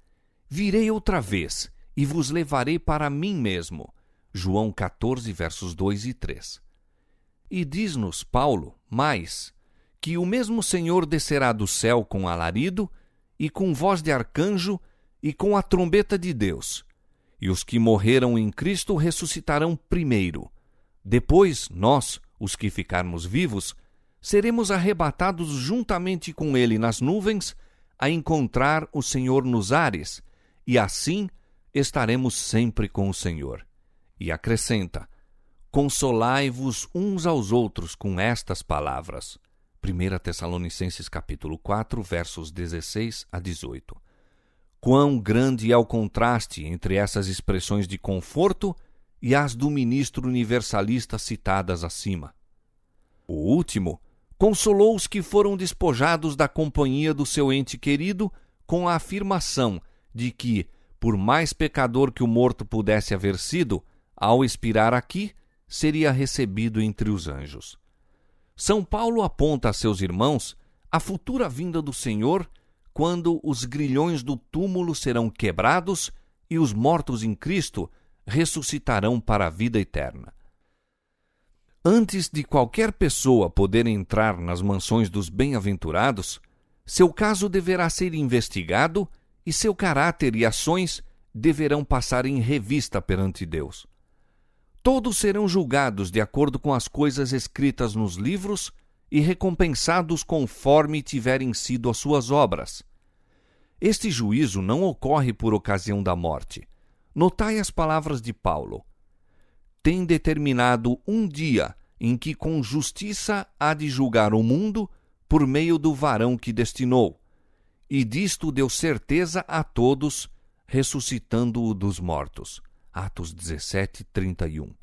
virei outra vez e vos levarei para mim mesmo. João 14, versos 2 e 3. E diz-nos Paulo, mais, que o mesmo Senhor descerá do céu com alarido, e com voz de arcanjo, e com a trombeta de Deus. E os que morreram em Cristo ressuscitarão primeiro. Depois, nós, os que ficarmos vivos, seremos arrebatados juntamente com ele nas nuvens, a encontrar o Senhor nos ares, e assim estaremos sempre com o Senhor. E acrescenta: consolai-vos uns aos outros com estas palavras. 1 Tessalonicenses capítulo 4, versos 16 a 18. Quão grande é o contraste entre essas expressões de conforto e as do ministro universalista citadas acima. O último consolou os que foram despojados da companhia do seu ente querido com a afirmação de que, por mais pecador que o morto pudesse haver sido, ao expirar aqui, seria recebido entre os anjos. São Paulo aponta a seus irmãos a futura vinda do Senhor, quando os grilhões do túmulo serão quebrados e os mortos em Cristo ressuscitarão para a vida eterna. Antes de qualquer pessoa poder entrar nas mansões dos bem-aventurados, seu caso deverá ser investigado e seu caráter e ações deverão passar em revista perante Deus. Todos serão julgados de acordo com as coisas escritas nos livros e recompensados conforme tiverem sido as suas obras. Este juízo não ocorre por ocasião da morte. Notai as palavras de Paulo. Tem determinado um dia em que com justiça há de julgar o mundo por meio do varão que destinou, e disto deu certeza a todos, ressuscitando-o dos mortos. Atos 17, 31.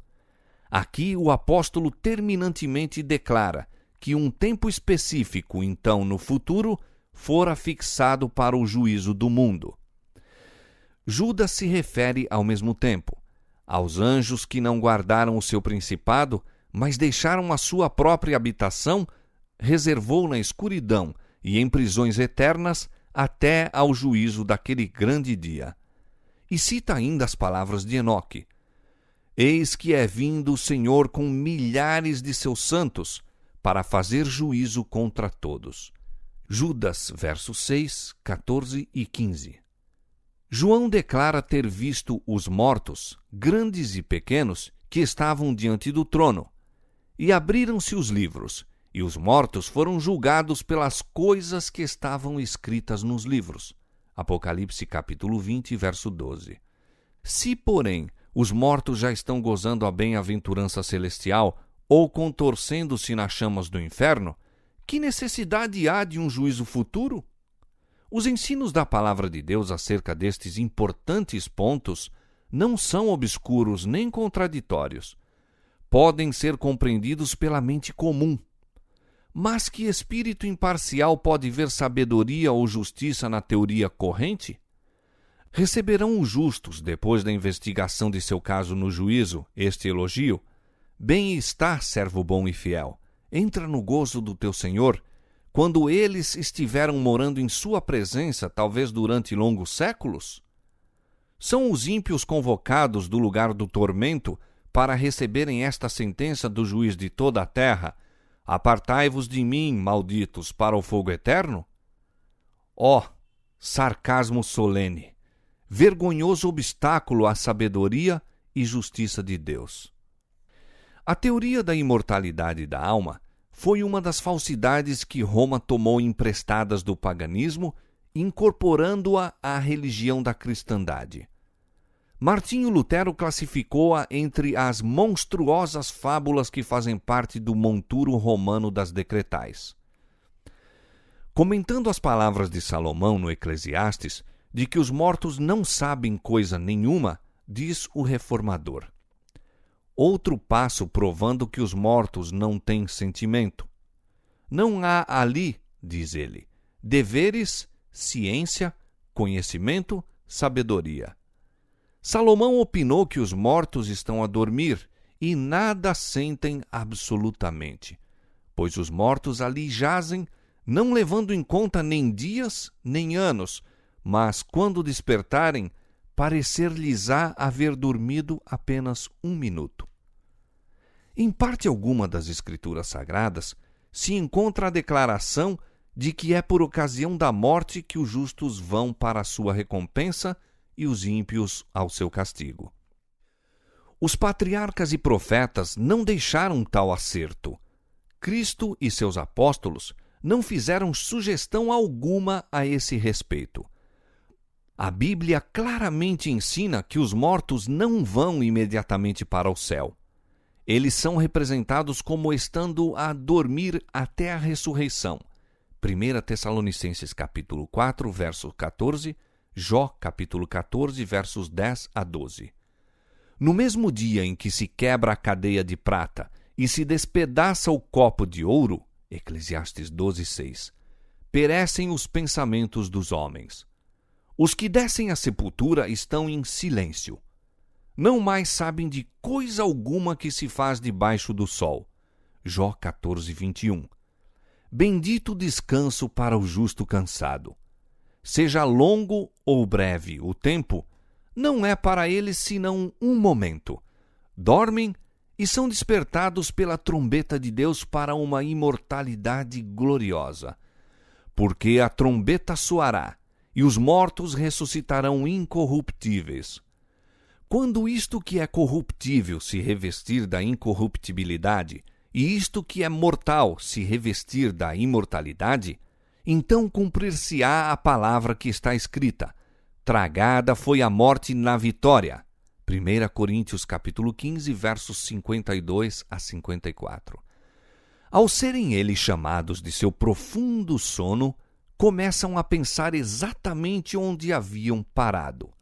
Aqui o apóstolo terminantemente declara que um tempo específico, então no futuro, fora fixado para o juízo do mundo. Judas se refere ao mesmo tempo aos anjos que não guardaram o seu principado, mas deixaram a sua própria habitação, reservou na escuridão e em prisões eternas até ao juízo daquele grande dia. E cita ainda as palavras de Enoque. Eis que é vindo o Senhor com milhares de seus santos para fazer juízo contra todos. Judas, versos 6, 14 e 15. João declara ter visto os mortos, grandes e pequenos, que estavam diante do trono. E abriram-se os livros, e os mortos foram julgados pelas coisas que estavam escritas nos livros. Apocalipse capítulo 20, verso 12. Se, porém, os mortos já estão gozando a bem-aventurança celestial ou contorcendo-se nas chamas do inferno, que necessidade há de um juízo futuro? Os ensinos da palavra de Deus acerca destes importantes pontos não são obscuros nem contraditórios. Podem ser compreendidos pela mente comum. Mas que espírito imparcial pode ver sabedoria ou justiça na teoria corrente? Receberão os justos, depois da investigação de seu caso no juízo, este elogio: bem está, servo bom e fiel, entra no gozo do teu Senhor, quando eles estiveram morando em sua presença, talvez durante longos séculos? São os ímpios convocados do lugar do tormento para receberem esta sentença do juiz de toda a terra: apartai-vos de mim, malditos, para o fogo eterno? Ó, sarcasmo solene, vergonhoso obstáculo à sabedoria e justiça de Deus. A teoria da imortalidade da alma foi uma das falsidades que Roma tomou emprestadas do paganismo, incorporando-a à religião da cristandade. Martinho Lutero classificou-a entre as monstruosas fábulas que fazem parte do monturo romano das decretais. Comentando as palavras de Salomão no Eclesiastes, de que os mortos não sabem coisa nenhuma, diz o reformador: outro passo provando que os mortos não têm sentimento. Não há ali, diz ele, deveres, ciência, conhecimento, sabedoria. Salomão opinou que os mortos estão a dormir e nada sentem absolutamente, pois os mortos ali jazem, não levando em conta nem dias nem anos, mas quando despertarem, parecer-lhes-á haver dormido apenas 1 minuto. Em parte alguma das Escrituras Sagradas se encontra a declaração de que é por ocasião da morte que os justos vão para a sua recompensa e os ímpios ao seu castigo. Os patriarcas e profetas não deixaram tal acerto. Cristo e seus apóstolos não fizeram sugestão alguma a esse respeito. A Bíblia claramente ensina que os mortos não vão imediatamente para o céu. Eles são representados como estando a dormir até a ressurreição. 1 Tessalonicenses capítulo 4, verso 14, Jó capítulo 14, versos 10 a 12. No mesmo dia em que se quebra a cadeia de prata e se despedaça o copo de ouro, Eclesiastes 12, 6, perecem os pensamentos dos homens. Os que descem à sepultura estão em silêncio. Não mais sabem de coisa alguma que se faz debaixo do sol. Jó 14, 21. Bendito descanso para o justo cansado. Seja longo ou breve o tempo, não é para eles senão um momento. Dormem e são despertados pela trombeta de Deus para uma imortalidade gloriosa. Porque a trombeta soará, e os mortos ressuscitarão incorruptíveis. Quando isto que é corruptível se revestir da incorruptibilidade, e isto que é mortal se revestir da imortalidade, então cumprir-se-á a palavra que está escrita: tragada foi a morte na vitória. 1 Coríntios capítulo 15, versos 52 a 54. Ao serem eles chamados de seu profundo sono, começam a pensar exatamente onde haviam parado.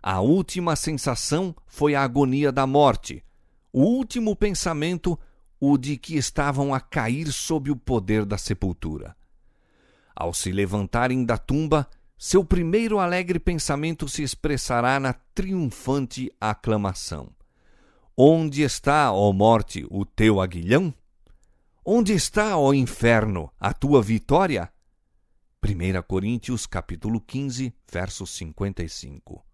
A última sensação foi a agonia da morte. O último pensamento, o de que estavam a cair sob o poder da sepultura. Ao se levantarem da tumba, seu primeiro alegre pensamento se expressará na triunfante aclamação: onde está, ó morte, o teu aguilhão? Onde está, ó inferno, a tua vitória? 1 Coríntios capítulo 15, verso 55.